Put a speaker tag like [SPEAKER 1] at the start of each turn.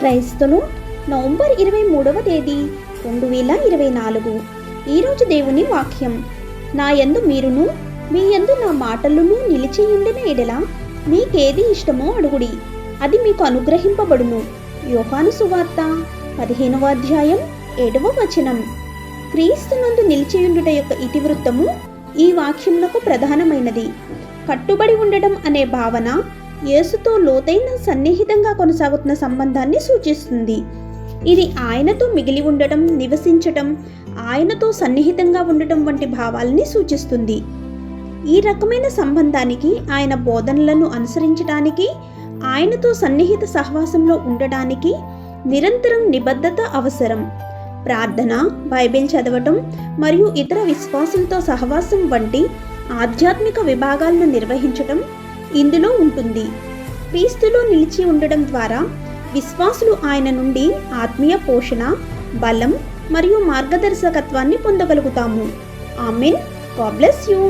[SPEAKER 1] క్రైస్తవులు నవంబర్ 23వ తేదీ 2024. ఈరోజు దేవుని వాక్యం. నా యందు మీరును మీ యందు నా మాటలను నిలిచియుండిన ఎడల మీకేది ఇష్టమో అడుగుడి, అది మీకు అనుగ్రహింపబడును. యోహాను సువార్త 15వ అధ్యాయం 7వ వచనం. క్రీస్తునందు నిలిచియుండుట యొక్క ఇతివృత్తము ఈ వాక్యమునకు ప్రధానమైనది. కట్టుబడి ఉండటం అనే భావన యేసుతో లోతైన సన్నిహితంగా కొనసాగుతున్న సంబంధాన్ని సూచిస్తుంది. ఇది ఆయనతో మిగిలి ఉండటం, నివసించటం, ఆయనతో సన్నిహితంగా ఉండటం వంటి భావాలని సూచిస్తుంది. ఈ రకమైన సంబంధానికి, ఆయన బోధనలను అనుసరించడానికి, ఆయనతో సన్నిహిత సహవాసంలో ఉండడానికి నిరంతరం నిబద్ధత అవసరం. ప్రార్థన, బైబిల్ చదవటం మరియు ఇతర విశ్వాసులతో సహవాసం వంటి ఆధ్యాత్మిక విభాగాలను నిర్వహించటం ఇందులో ఉంటుంది. క్రీస్తులో నిలిచి ఉండడం ద్వారా విశ్వాసులు ఆయన నుండి ఆత్మీయ పోషణ, బలం మరియు మార్గదర్శకత్వాన్ని పొందగలుగుతాము. ఆమేన్. God bless you.